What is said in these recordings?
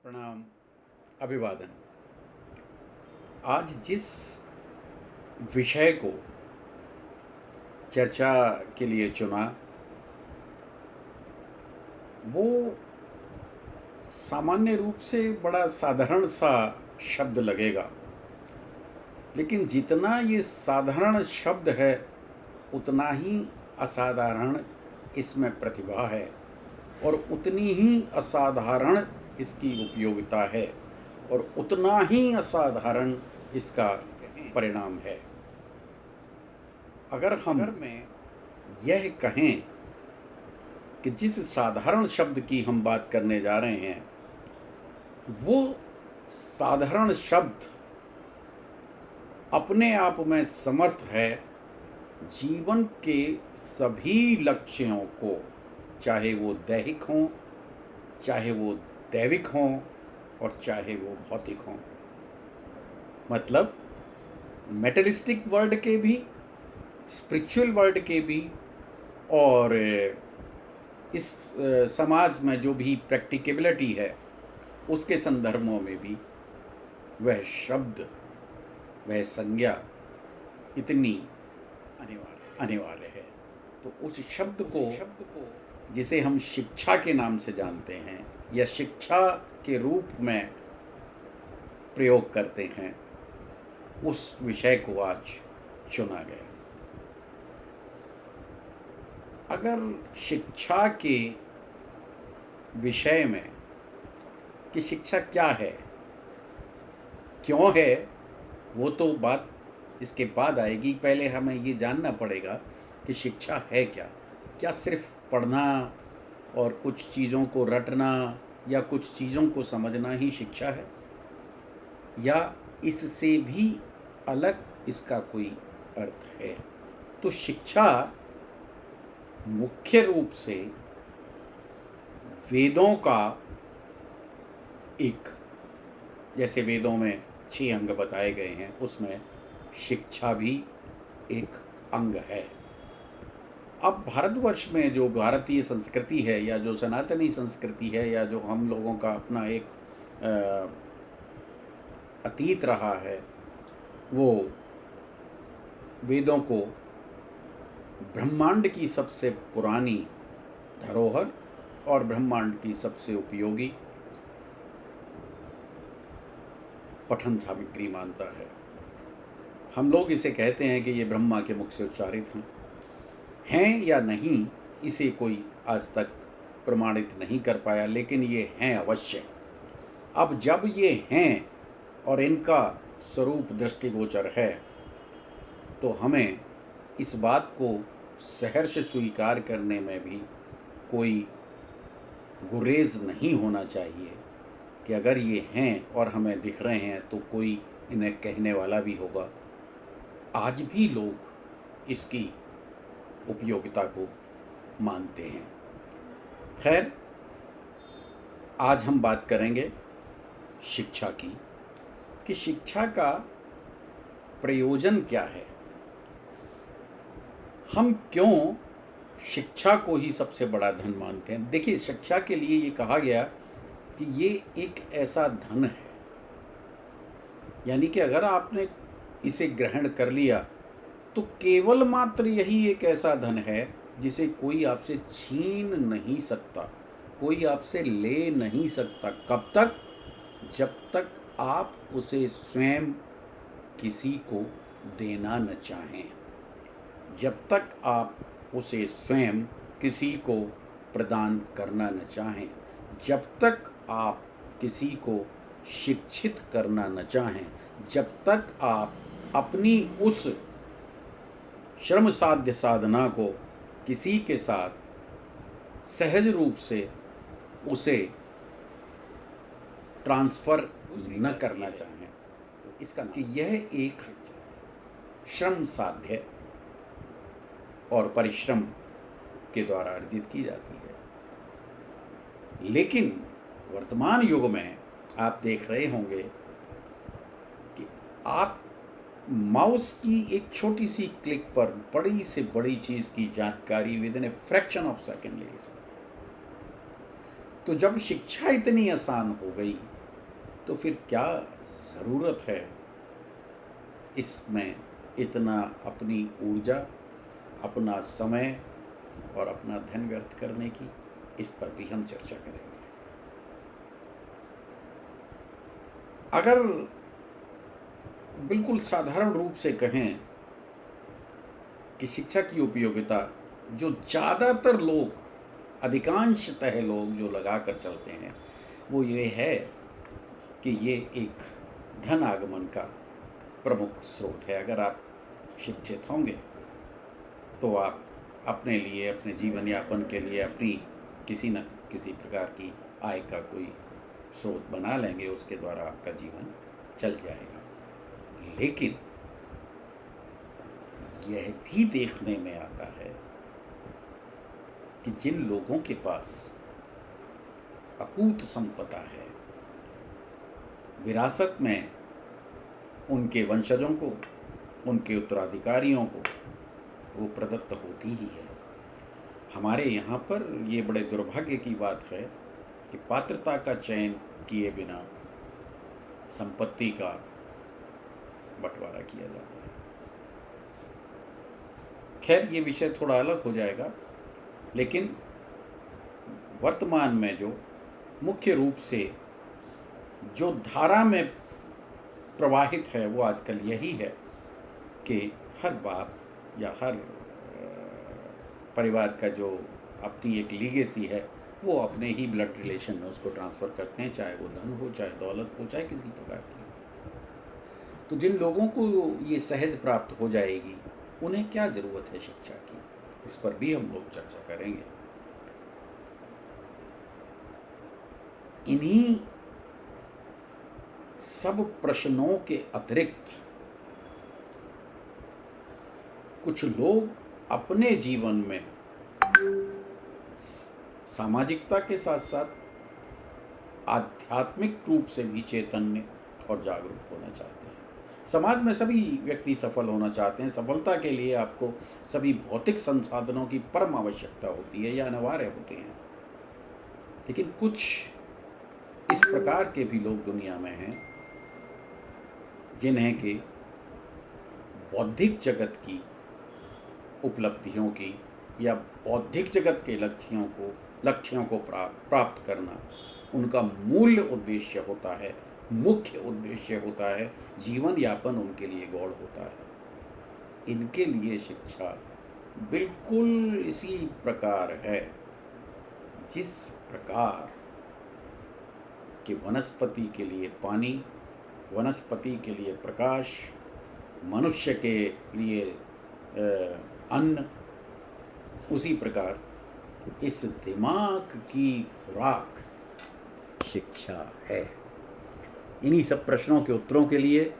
प्रणाम, अभिवादन। आज जिस विषय को चर्चा के लिए चुना वो सामान्य रूप से बड़ा साधारण सा शब्द लगेगा, लेकिन जितना ये साधारण शब्द है उतना ही असाधारण इसमें प्रतिभा है और उतनी ही असाधारण इसकी उपयोगिता है और उतना ही असाधारण इसका परिणाम है। अगर हम यह कहें कि जिस साधारण शब्द की हम बात करने जा रहे हैं वो साधारण शब्द अपने आप में समर्थ है जीवन के सभी लक्ष्यों को, चाहे वो दैहिक हों, चाहे वो दैविक हों और चाहे वो भौतिक हों। मतलब मेटेरियलिस्टिक वर्ल्ड के भी, स्पिरिचुअल वर्ल्ड के भी और इस समाज में जो भी प्रैक्टिकेबिलिटी है उसके संदर्भों में भी वह शब्द, वह संज्ञा इतनी अनिवार्य है। तो उस शब्द को जिसे हम शिक्षा के नाम से जानते हैं या शिक्षा के रूप में प्रयोग करते हैं, उस विषय को आज चुना गया। अगर शिक्षा के विषय में कि शिक्षा क्या है, क्यों है, वो तो बात इसके बाद आएगी। पहले हमें ये जानना पड़ेगा कि शिक्षा है क्या। क्या सिर्फ पढ़ना और कुछ चीज़ों को रटना या कुछ चीज़ों को समझना ही शिक्षा है, या इससे भी अलग इसका कोई अर्थ है? तो शिक्षा मुख्य रूप से वेदों का एक, जैसे वेदों में 6 अंग बताए गए हैं, उसमें शिक्षा भी एक अंग है। अब भारतवर्ष में जो भारतीय संस्कृति है या जो सनातनी संस्कृति है या जो हम लोगों का अपना एक अतीत रहा है, वो वेदों को ब्रह्मांड की सबसे पुरानी धरोहर और ब्रह्मांड की सबसे उपयोगी पठन सामग्री मानता है। हम लोग इसे कहते हैं कि ये ब्रह्मा के मुख से उच्चारित हैं या नहीं, इसे कोई आज तक प्रमाणित नहीं कर पाया, लेकिन ये हैं अवश्य। अब जब ये हैं और इनका स्वरूप दृष्टिगोचर है तो हमें इस बात को सहर्ष स्वीकार करने में भी कोई गुरेज नहीं होना चाहिए कि अगर ये हैं और हमें दिख रहे हैं तो कोई इन्हें कहने वाला भी होगा। आज भी लोग इसकी उपयोगिता को मानते हैं। खैर, आज हम बात करेंगे शिक्षा की, कि शिक्षा का प्रयोजन क्या है। हम क्यों शिक्षा को ही सबसे बड़ा धन मानते हैं? देखिए, शिक्षा के लिए ये कहा गया कि ये एक ऐसा धन है, यानी कि अगर आपने इसे ग्रहण कर लिया तो केवल मात्र यही एक ऐसा धन है जिसे कोई आपसे छीन नहीं सकता, कोई आपसे ले नहीं सकता। कब तक? जब तक आप उसे स्वयं किसी को देना न चाहें, जब तक आप उसे स्वयं किसी को प्रदान करना न चाहें, जब तक आप किसी को शिक्षित करना न चाहें, जब तक आप अपनी उस श्रम साध्य साधना को किसी के साथ सहज रूप से उसे ट्रांसफ़र न करना चाहें, तो इसका कि यह एक श्रम साध्य और परिश्रम के द्वारा अर्जित की जाती है। लेकिन वर्तमान युग में आप देख रहे होंगे कि आप माउस की एक छोटी सी क्लिक पर बड़ी से बड़ी चीज़ की जानकारी with in a fraction of second ले सकते हैं। तो जब शिक्षा इतनी आसान हो गई तो फिर क्या ज़रूरत है इसमें इतना अपनी ऊर्जा, अपना समय और अपना धन व्यर्थ करने की? इस पर भी हम चर्चा करेंगे। अगर बिल्कुल साधारण रूप से कहें कि शिक्षा की उपयोगिता जो ज़्यादातर लोग, अधिकांशतः लोग जो लगा कर चलते हैं, वो ये है कि ये एक धन आगमन का प्रमुख स्रोत है। अगर आप शिक्षित होंगे तो आप अपने लिए, अपने जीवन यापन के लिए अपनी किसी न किसी प्रकार की आय का कोई स्रोत बना लेंगे, उसके द्वारा आपका जीवन चल जाएगा। लेकिन यह भी देखने में आता है कि जिन लोगों के पास अकूत संपदा है, विरासत में उनके वंशजों को, उनके उत्तराधिकारियों को वो प्रदत्त होती ही है। हमारे यहाँ पर ये बड़े दुर्भाग्य की बात है कि पात्रता का चयन किए बिना संपत्ति का बंटवारा किया जाता है। खैर, ये विषय थोड़ा अलग हो जाएगा, लेकिन वर्तमान में जो मुख्य रूप से जो धारा में प्रवाहित है वो आजकल यही है कि हर बाप या हर परिवार का जो अपनी एक लीगेसी है वो अपने ही ब्लड रिलेशन में उसको ट्रांसफ़र करते हैं, चाहे वो धन हो, चाहे दौलत हो, चाहे किसी प्रकार की। तो जिन लोगों को ये सहज प्राप्त हो जाएगी, उन्हें क्या ज़रूरत है शिक्षा की? इस पर भी हम लोग चर्चा करेंगे। इन्हीं सब प्रश्नों के अतिरिक्त कुछ लोग अपने जीवन में सामाजिकता के साथ साथ आध्यात्मिक रूप से भी चैतन्य और जागरूक होना चाहते हैं। समाज में सभी व्यक्ति सफल होना चाहते हैं। सफलता के लिए आपको सभी भौतिक संसाधनों की परम आवश्यकता होती है या अनिवार्य होते हैं। लेकिन कुछ इस प्रकार के भी लोग दुनिया में हैं जिन्हें कि बौद्धिक जगत की उपलब्धियों की या बौद्धिक जगत के लक्ष्यों को प्राप्त करना उनका मूल उद्देश्य होता है, मुख्य उद्देश्य होता है, जीवन यापन उनके लिए गौड़ होता है। इनके लिए शिक्षा बिल्कुल इसी प्रकार है जिस प्रकार कि वनस्पति के लिए पानी, वनस्पति के लिए प्रकाश, मनुष्य के लिए अन्न, उसी प्रकार इस दिमाग की खुराक शिक्षा है। इन्हीं सब प्रश्नों के उत्तरों के लिए,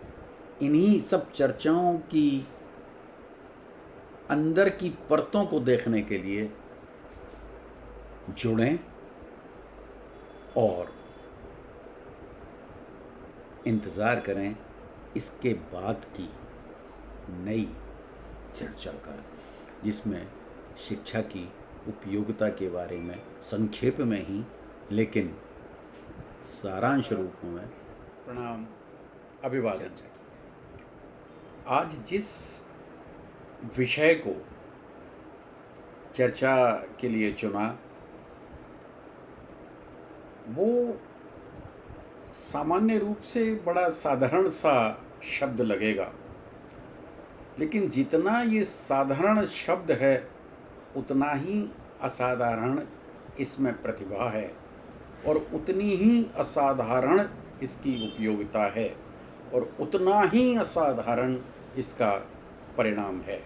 इन्हीं सब चर्चाओं की अंदर की परतों को देखने के लिए जुड़ें और इंतज़ार करें इसके बाद की नई चर्चा का, जिसमें शिक्षा की उपयोगिता के बारे में संक्षेप में ही लेकिन सारांश रूप में प्रणाम अभिवादन चर्चा की। आज जिस विषय को चर्चा के लिए चुना वो सामान्य रूप से बड़ा साधारण सा शब्द लगेगा, लेकिन जितना ये साधारण शब्द है उतना ही असाधारण इसमें प्रतिभा है और उतनी ही असाधारण इसकी उपयोगिता है और उतना ही असाधारण इसका परिणाम है।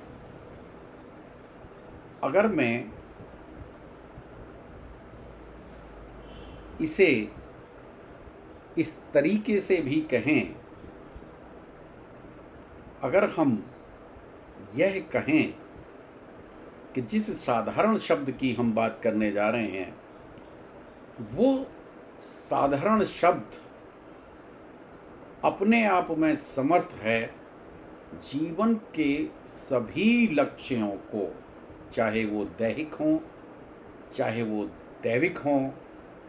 अगर मैं इसे इस तरीके से भी कहें, अगर हम यह कहें कि जिस साधारण शब्द की हम बात करने जा रहे हैं वो साधारण शब्द अपने आप में समर्थ है जीवन के सभी लक्ष्यों को, चाहे वो दैहिक हों, चाहे वो दैविक हों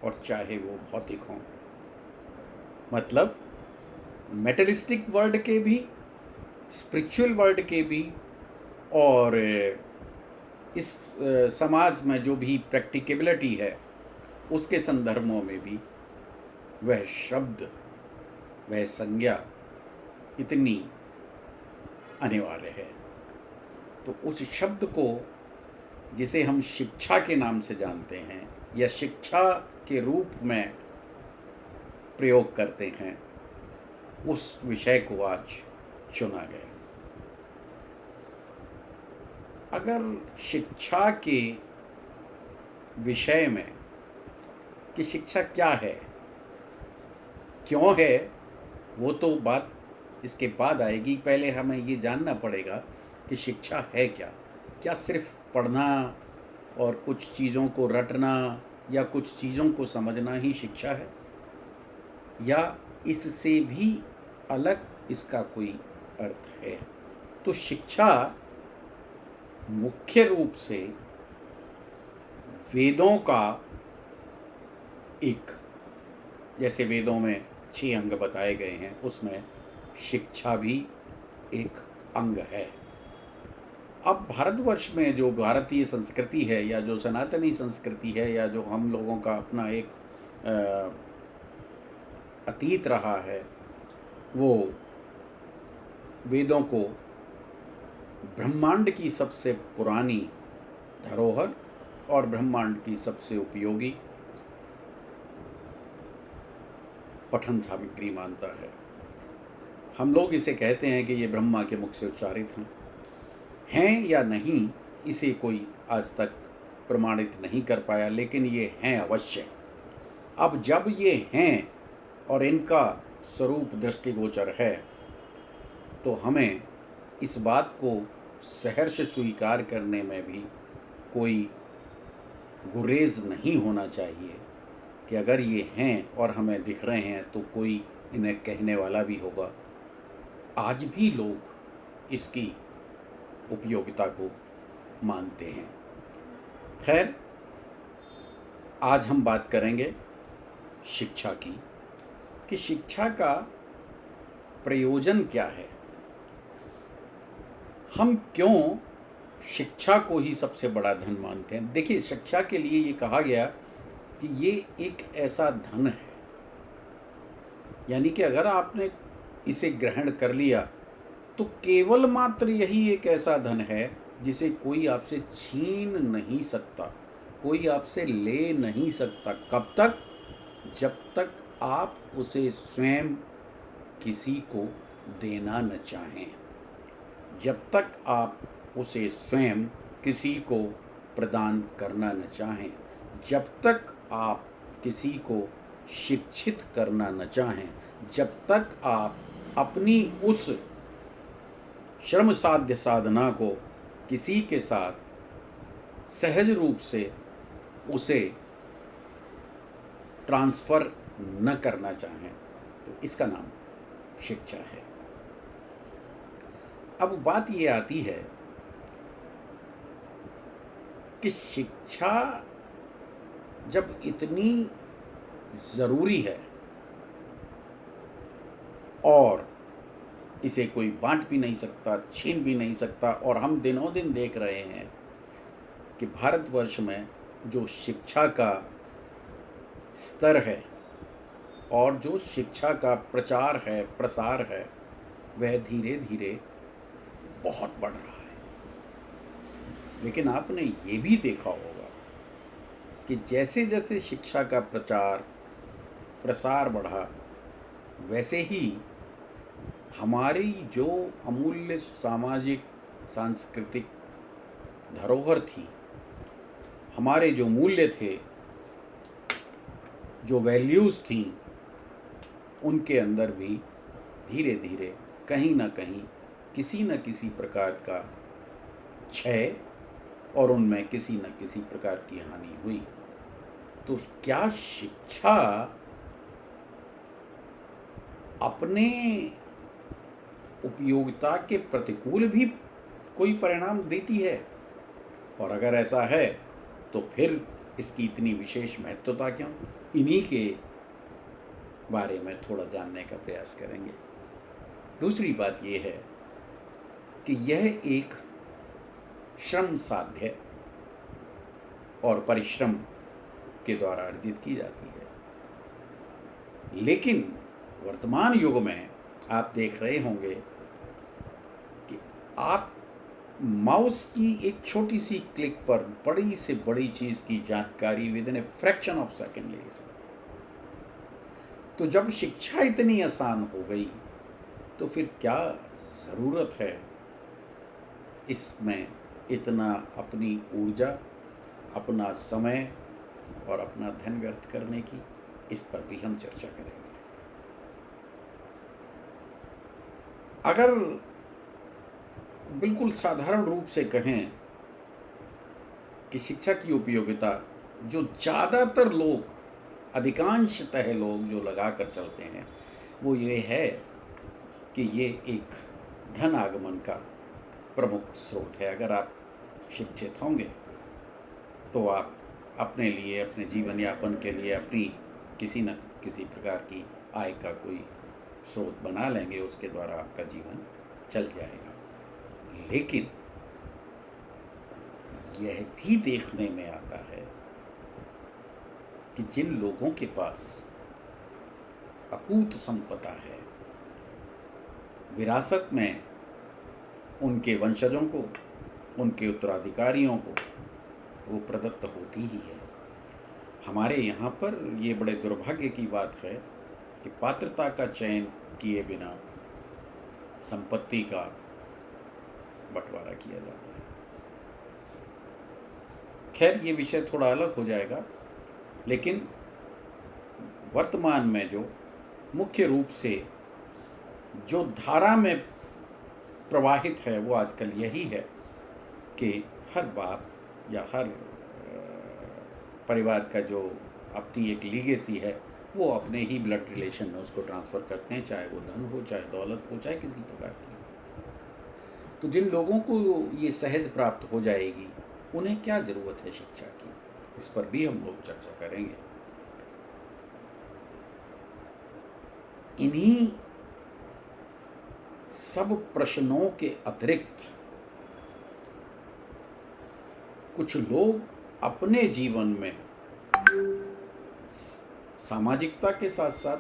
और चाहे वो भौतिक हों, मतलब मेटेरियलिस्टिक वर्ल्ड के भी, स्पिरिचुअल वर्ल्ड के भी, और इस समाज में जो भी प्रैक्टिकेबिलिटी है उसके संदर्भों में भी वह शब्द, वह संज्ञा इतनी अनिवार्य है। तो उस शब्द को जिसे हम शिक्षा के नाम से जानते हैं या शिक्षा के रूप में प्रयोग करते हैं, उस विषय को आज चुना गया। अगर शिक्षा के विषय में कि शिक्षा क्या है, क्यों है, वो तो बात इसके बाद आएगी। पहले हमें ये जानना पड़ेगा कि शिक्षा है क्या। क्या सिर्फ पढ़ना और कुछ चीज़ों को रटना या कुछ चीज़ों को समझना ही शिक्षा है, या इससे भी अलग इसका कोई अर्थ है? तो शिक्षा मुख्य रूप से वेदों का एक, जैसे वेदों में 6 अंग बताए गए हैं, उसमें शिक्षा भी एक अंग है। अब भारतवर्ष में जो भारतीय संस्कृति है या जो सनातनी संस्कृति है या जो हम लोगों का अपना एक अतीत रहा है, वो वेदों को ब्रह्मांड की सबसे पुरानी धरोहर और ब्रह्मांड की सबसे उपयोगी पठन सामग्री मानता है। हम लोग इसे कहते हैं कि ये ब्रह्मा के मुख से उच्चारित हैं या नहीं, इसे कोई आज तक प्रमाणित नहीं कर पाया, लेकिन ये हैं अवश्य। अब जब ये हैं और इनका स्वरूप दृष्टिगोचर है, तो हमें इस बात को सहर्ष स्वीकार करने में भी कोई गुरेज नहीं होना चाहिए कि अगर ये हैं और हमें दिख रहे हैं तो कोई इन्हें कहने वाला भी होगा। आज भी लोग इसकी उपयोगिता को मानते हैं। खैर, आज हम बात करेंगे शिक्षा की, कि शिक्षा का प्रयोजन क्या है। हम क्यों शिक्षा को ही सबसे बड़ा धन मानते हैं? देखिए, शिक्षा के लिए ये कहा गया कि ये एक ऐसा धन है, यानी कि अगर आपने इसे ग्रहण कर लिया तो केवल मात्र यही एक ऐसा धन है जिसे कोई आपसे छीन नहीं सकता, कोई आपसे ले नहीं सकता। कब तक? जब तक आप उसे स्वयं किसी को देना न चाहें, जब तक आप उसे स्वयं किसी को प्रदान करना न चाहें, जब तक आप किसी को शिक्षित करना न चाहें, जब तक आप अपनी उस श्रम साध्य साधना को किसी के साथ सहज रूप से उसे ट्रांसफ़र न करना चाहें, तो इसका नाम शिक्षा है। अब बात ये आती है कि शिक्षा जब इतनी ज़रूरी है और इसे कोई बांट भी नहीं सकता, छीन भी नहीं सकता, और हम दिनों दिन देख रहे हैं कि भारतवर्ष में जो शिक्षा का स्तर है और जो शिक्षा का प्रचार है, प्रसार है, वह धीरे धीरे बहुत बढ़ रहा है। लेकिन आपने ये भी देखा होगा कि जैसे जैसे शिक्षा का प्रचार प्रसार बढ़ा, वैसे ही हमारी जो अमूल्य सामाजिक सांस्कृतिक धरोहर थी, हमारे जो मूल्य थे, जो वैल्यूज़ थीं, उनके अंदर भी धीरे धीरे कहीं ना कहीं किसी न किसी प्रकार का क्षय और उनमें किसी न किसी प्रकार की हानि हुई। तो क्या शिक्षा अपने उपयोगिता के प्रतिकूल भी कोई परिणाम देती है? और अगर ऐसा है तो फिर इसकी इतनी विशेष महत्वता क्यों? इन्हीं के बारे में थोड़ा जानने का प्रयास करेंगे। दूसरी बात यह है कि यह एक श्रम साध्य और परिश्रम के द्वारा अर्जित की जाती है। लेकिन वर्तमान युग में आप देख रहे होंगे कि आप माउस की एक छोटी सी क्लिक पर बड़ी से बड़ी चीज़ की जानकारी with in a fraction of second ले सकते हैं। तो जब शिक्षा इतनी आसान हो गई तो फिर क्या ज़रूरत है इसमें इतना अपनी ऊर्जा, अपना समय और अपना धन व्यर्थ करने की? इस पर भी हम चर्चा करेंगे। अगर बिल्कुल साधारण रूप से कहें कि शिक्षा की उपयोगिता जो ज़्यादातर लोग, अधिकांशतः लोग जो लगा कर चलते हैं, वो ये है कि ये एक धन आगमन का प्रमुख स्रोत है। अगर आप शिक्षित होंगे तो आप अपने लिए, अपने जीवन यापन के लिए अपनी किसी न किसी प्रकार की आय का कोई स्रोत बना लेंगे, उसके द्वारा आपका जीवन चल जाएगा। लेकिन यह भी देखने में आता है कि जिन लोगों के पास अकूत संपदा है, विरासत में उनके वंशजों को, उनके उत्तराधिकारियों को वो प्रदत्त होती ही है। हमारे यहाँ पर ये बड़े दुर्भाग्य की बात है कि पात्रता का चयन किए बिना संपत्ति का बंटवारा किया जाता है। खैर, ये विषय थोड़ा अलग हो जाएगा, लेकिन वर्तमान में जो मुख्य रूप से जो धारा में प्रवाहित है वो आजकल यही है कि हर बाप या हर परिवार का जो अपनी एक लीगेसी है वो अपने ही ब्लड रिलेशन में उसको ट्रांसफ़र करते हैं, चाहे वो धन हो, चाहे दौलत हो, चाहे किसी प्रकार की। तो जिन लोगों को ये सहज प्राप्त हो जाएगी, उन्हें क्या ज़रूरत है शिक्षा की? इस पर भी हम लोग चर्चा करेंगे। इन्हीं सब प्रश्नों के अतिरिक्त कुछ लोग अपने जीवन में सामाजिकता के साथ साथ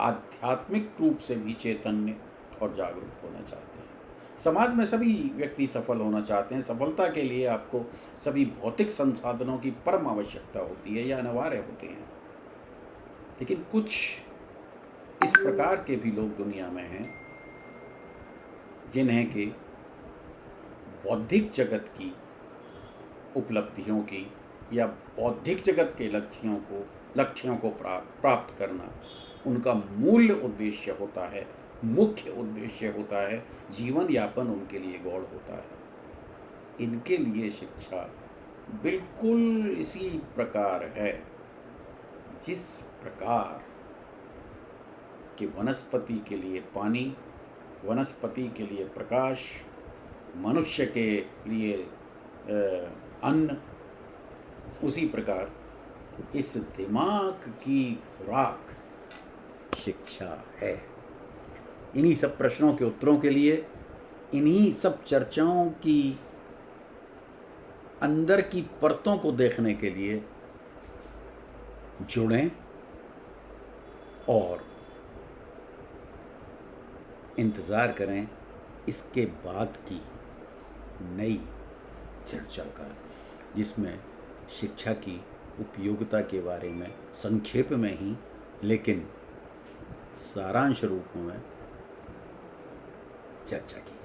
आध्यात्मिक रूप से भी चैतन्य और जागरूक होना चाहते हैं। समाज में सभी व्यक्ति सफल होना चाहते हैं। सफलता के लिए आपको सभी भौतिक संसाधनों की परम आवश्यकता होती है या अनिवार्य होते हैं। लेकिन कुछ इस प्रकार के भी लोग दुनिया में हैं जिन्हें कि बौद्धिक जगत की उपलब्धियों की या बौद्धिक जगत के लक्ष्यों को प्राप्त करना उनका मूल उद्देश्य होता है, मुख्य उद्देश्य होता है। जीवन यापन उनके लिए गौड़ होता है। इनके लिए शिक्षा बिल्कुल इसी प्रकार है जिस प्रकार कि वनस्पति के लिए पानी, वनस्पति के लिए प्रकाश, मनुष्य के लिए अन्न, उसी प्रकार इस दिमाग की खुराक शिक्षा है। इन्हीं सब प्रश्नों के उत्तरों के लिए, इन्हीं सब चर्चाओं की अंदर की परतों को देखने के लिए जुड़ें और इंतज़ार करें इसके बाद की नई चर्चा का, जिसमें शिक्षा की उपयोगिता के बारे में संक्षेप में ही लेकिन सारांश रूप में चर्चा की।